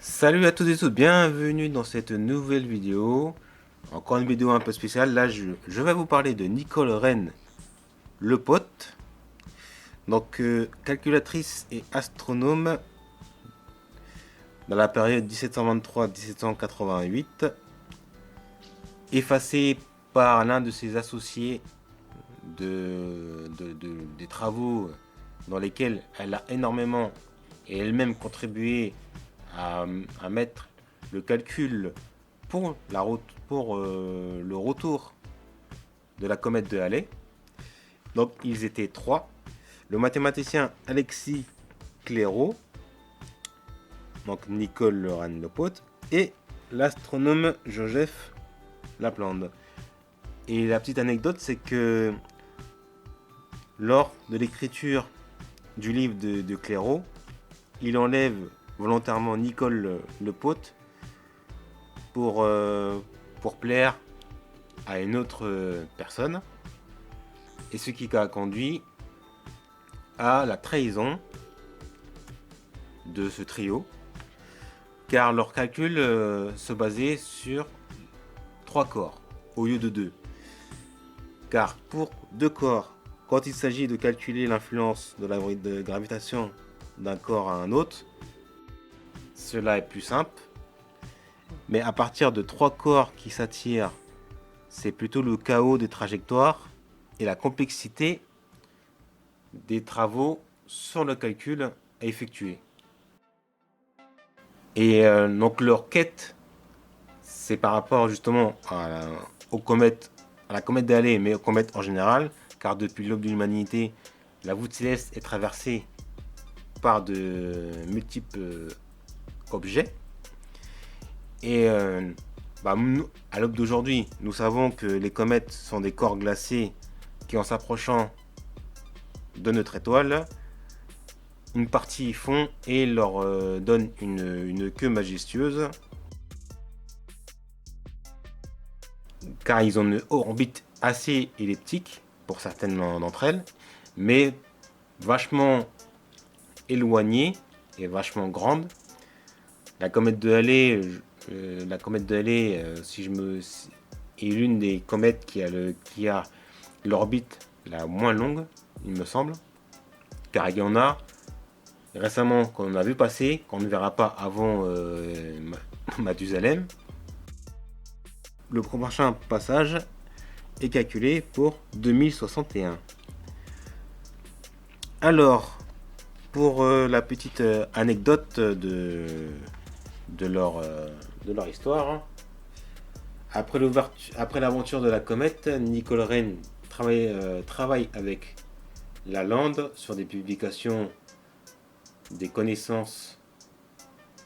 Salut à tous et toutes, bienvenue dans cette nouvelle vidéo. Encore une vidéo un peu spéciale. Là, je vais vous parler de Nicole Rennes Le Pote. Donc, calculatrice et astronome dans la période 1723-1788, effacée par l'un de ses associés des travaux dans lesquels elle a énormément et elle-même contribué à mettre le calcul pour, le retour de la comète de Halley. Donc ils étaient trois. Le mathématicien Alexis Clairaut, donc Nicole Lorraine Lepote, et l'astronome Joseph Laplande. Et la petite anecdote, c'est que lors de l'écriture du livre de Clairaut, il enlève volontairement Nicole Lepote pour plaire à une autre personne, et ce qui a conduit à la trahison de ce trio, car leur calcul se basait sur 3 corps au lieu de 2. Car pour 2 corps, quand il s'agit de calculer l'influence de la gravitation d'un corps à un autre, cela est plus simple. Mais à partir de 3 corps qui s'attirent, c'est plutôt le chaos des trajectoires et la complexité des travaux sur le calcul à effectuer. Et donc leur quête, c'est par rapport justement aux comètes, à la comète d'Halley, mais aux comètes en général, car depuis l'aube de l'humanité, la voûte céleste est traversée par de multiples objets. Et à l'aube d'aujourd'hui, nous savons que les comètes sont des corps glacés qui, en s'approchant de notre étoile, une partie fond et leur donne une queue majestueuse, car ils ont une orbite assez elliptique pour certaines d'entre elles, mais vachement éloignée et vachement grande. La comète de Halley, est l'une des comètes qui a l'orbite la moins longue, il me semble, car il y en a récemment qu'on a vu passer, qu'on ne verra pas avant Mathusalem. Le prochain passage est calculé pour 2061. Alors, pour la petite anecdote de leur histoire, après l'aventure de la comète, Nicole Rennes travaille avec Lalande sur des publications des connaissances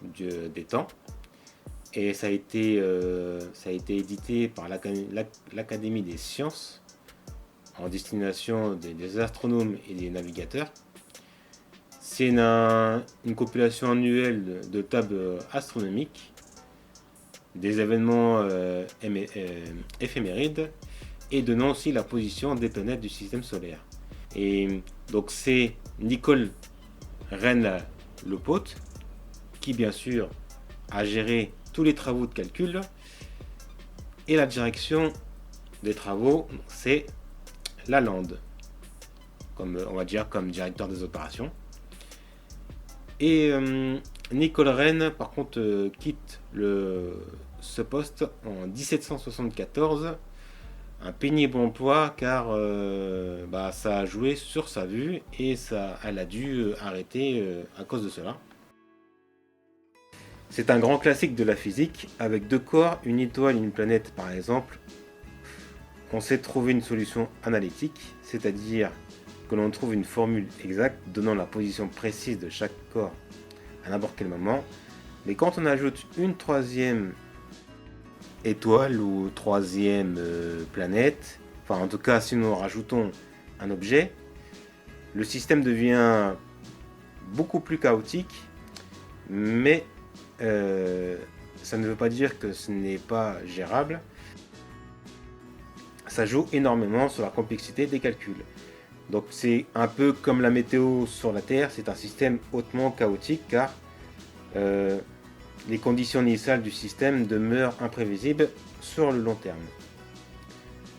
des temps, et ça a été édité par l'Académie des sciences en destination des astronomes et des navigateurs. C'est une compilation annuelle de tables astronomiques, des événements éphémérides, et donnant aussi la position des planètes du système solaire. Et donc c'est Nicole Rennes Lepote qui bien sûr a géré tous les travaux de calcul, et la direction des travaux, c'est Lalande, comme on va dire comme directeur des opérations. Et Nicole Rennes par contre quitte ce poste en 1774, un pénible emploi, car ça a joué sur sa vue et elle a dû arrêter à cause de cela. C'est un grand classique de la physique. Avec 2 corps, une étoile et une planète par exemple, on sait trouver une solution analytique, c'est-à-dire que l'on trouve une formule exacte donnant la position précise de chaque corps à n'importe quel moment. Mais quand on ajoute une 3e étoile ou 3e planète, enfin en tout cas si nous rajoutons un objet, le système devient beaucoup plus chaotique, mais ça ne veut pas dire que ce n'est pas gérable. Ça joue énormément sur la complexité des calculs. Donc c'est un peu comme la météo sur la Terre, c'est un système hautement chaotique, car les conditions initiales du système demeurent imprévisibles sur le long terme.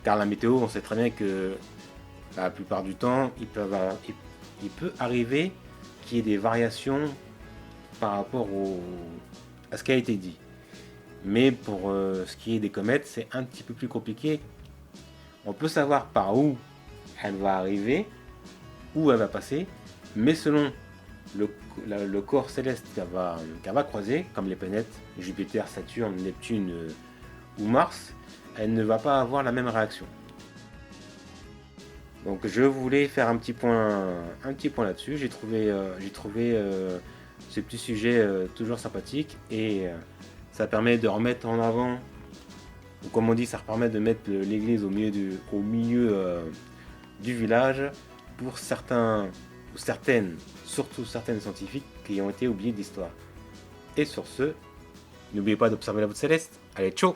Car la météo, on sait très bien que la plupart du temps, il peut arriver qu'il y ait des variations par rapport à ce qui a été dit. Mais pour ce qui est des comètes, c'est un petit peu plus compliqué. On peut savoir par où elle va arriver, où elle va passer, mais selon le corps céleste qu'elle va croiser, comme les planètes Jupiter, Saturne, Neptune ou Mars, elle ne va pas avoir la même réaction. Donc je voulais faire un petit point là-dessus. J'ai trouvé ce petit sujet toujours sympathique et ça permet de remettre en avant, ou comme on dit, ça permet de mettre l'église au milieu du village pour certains ou certaines, surtout certaines scientifiques qui ont été oubliés de l'histoire. Et sur ce, n'oubliez pas d'observer la voûte céleste. Allez, ciao!